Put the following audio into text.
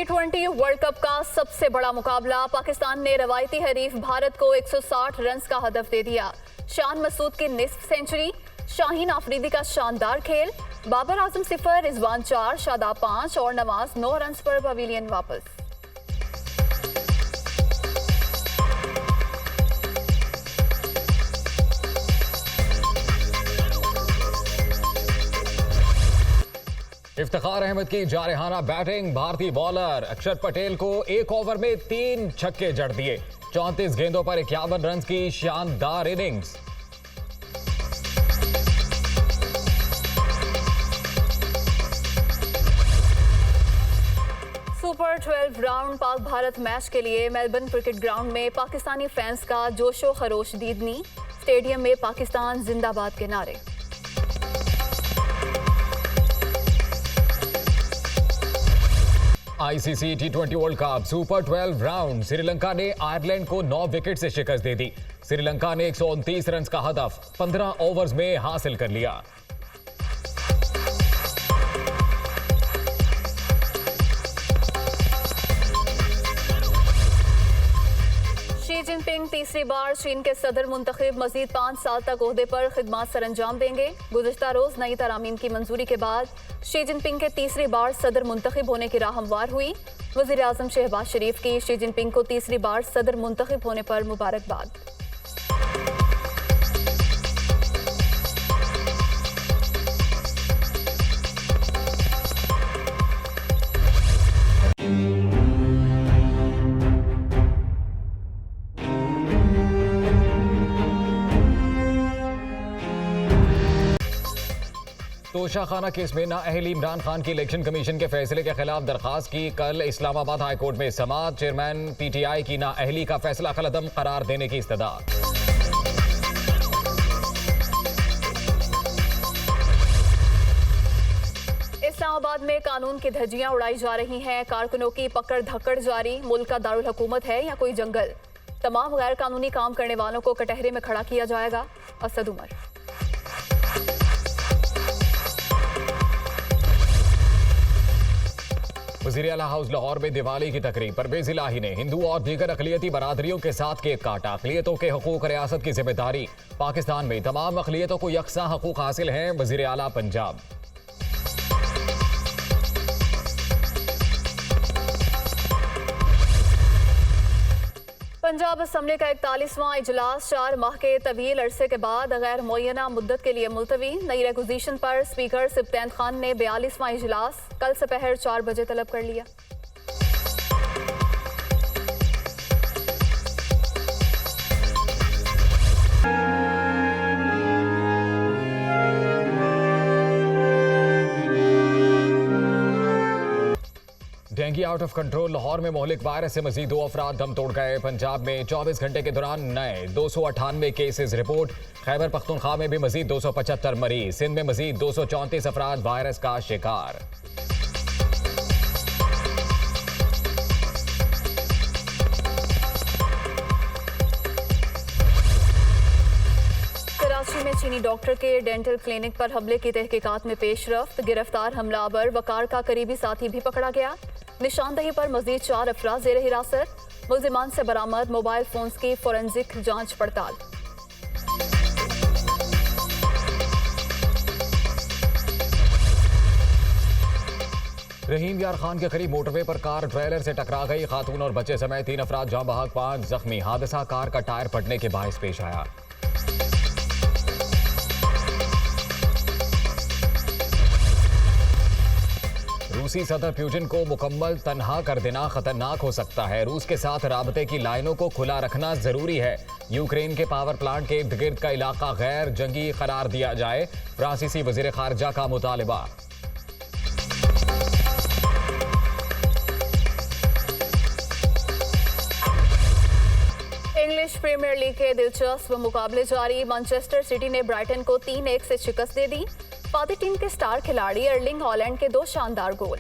T20 world cup का सबसे बड़ा मुकाबला। पाकिस्तान ने रवायती हरीफ भारत को 160 रन का हदफ दे दिया। शान मसूद की निस्फ सेंचुरी, शाहीन आफरीदी का शानदार खेल। बाबर आजम 0, रिजवान 4, शादाब 5 और नवाज 9 रन पर पवेलियन वापस। इफ्तिखार अहमद की जारहाना बैटिंग। भारतीय बॉलर अक्षर पटेल को एक ओवर में 3 छक्के जड़ दिए। 34 गेंदों पर 51 रन की शानदार innings. Super 12 round Pak Bharat match के लिए मेलबर्न क्रिकेट ग्राउंड में पाकिस्तानी फैंस का जोशो खरोश दीदनी। स्टेडियम में पाकिस्तान जिंदाबाद के नारे। ICC T20 world cup super 12 round. Sri Lanka ने आयरलैंड को 9 विकेट से शिकस्त दे दी। श्रीलंका ने 129 रन का हदफ 15 ओवर्स में हासिल कर लिया। शी जिनपिंग तीसरी बार चीन के सदर मुंतखब मजीद 5 साल तक ओहदे पर खिदमत सरअंजाम देंगे। गुज़िश्ता रोज नई तरामीम की मंजूरी के बाद शी जिनपिंग के तीसरी बार सदर मुंतखब होने की राह हमवार हुई। वज़ीर आज़म शहबाज शरीफ की शी जिनपिंग को तीसरी बार सदर मुंतखब होने पर मुबारकबाद। तोशाखाना केस में नाअहल इमरान खान की इलेक्शन कमीशन के फैसले के खिलाफ दरखास्त की कल इस्लामाबाद हाई कोर्ट में समाअत। चेयरमैन पीटीआई की नाअहली का फैसला कलअदम करार देने की इस्तदा। इस्लामाबाद में कानून की धज्जियां उड़ाई जा रही हैं। कारकुनों की पकड़ धक्कड़ जारी। मुल्क का दारुल हुकूमत है या कोई जंगल। तमाम गैर कानूनी काम करने वालों को कटहरे में खड़ा किया जाएगा। असद उमर। वज़ीर आला हाउस लाहौर में दिवाली की तकरीब। परवेज़ इलाही ने हिंदू और दीगर अक़लियती बरादरियों के साथ केक काटा। अक़लियतों के हकूक़ रियासत की जिम्मेदारी। पाकिस्तान में तमाम अक़लियतों को यकसा हकूक़ हासिल हैं। वज़ीर आला पंजाब। पंजाब असम्बली का 41वां इजलास 4 माह के तवील अरसे के बाद गैर मुअय्यना मुद्दत के लिए मुलतवी। नई रेगुलेशन पर स्पीकर सिब्तैन खान ने 42वां इजलास कल दोपहर 4 बजे तलब कर लिया। Dengue out of control. Lahore में मोहलिक वायरस से मजीद 2 अफराद दम तोड़ गए। पंजाब में 24 घंटे के दौरान नए 298 केसेस रिपोर्ट। खैबर पख्तूनख्वा में भी मजीद 275 मरीज। सिंध में मजीद 234 अफराद वायरस का शिकार। कराची में चीनी डॉक्टर के डेंटल क्लिनिक पर हमले की तहकीकात में पेशरफ्त। गिरफ्तार हमलावर वकार का करीबी साथी भी पकड़ा गया। निशानदही पर मजीद 4 अफराद ज़ेर हिरासत। मुल्जिमान से बरामद मोबाइल फोन्स की फोरेंसिक जांच पड़ताल। रहीम यार खान के करीब मोटरवे पर कार ट्रेलर से टकरा गई। खातून और बच्चे समेत 3 अफराद जाँ बहक, 5 जख्मी। हादसा कार का टायर फटने के बायस पेश आया। रूसी सदर पुतिन को मुकम्मल तन्हा कर देना खतरनाक हो सकता है। रूस के साथ राबते की लाइनों को खुला रखना जरूरी है। यूक्रेन के पावर प्लांट के इर्द गिर्द का इलाका गैर जंगी करार दिया जाए। फ्रांसीसी वजीर खारजा का मुतालिबा। इंग्लिश प्रीमियर लीग के दिलचस्प मुकाबले जारी। मैनचेस्टर सिटी ने ब्राइटन को 3-1 से शिकस्त दे दी। फादी टीम के स्टार खिलाड़ी अर्लिंग हॉलैंड के 2 शानदार गोल।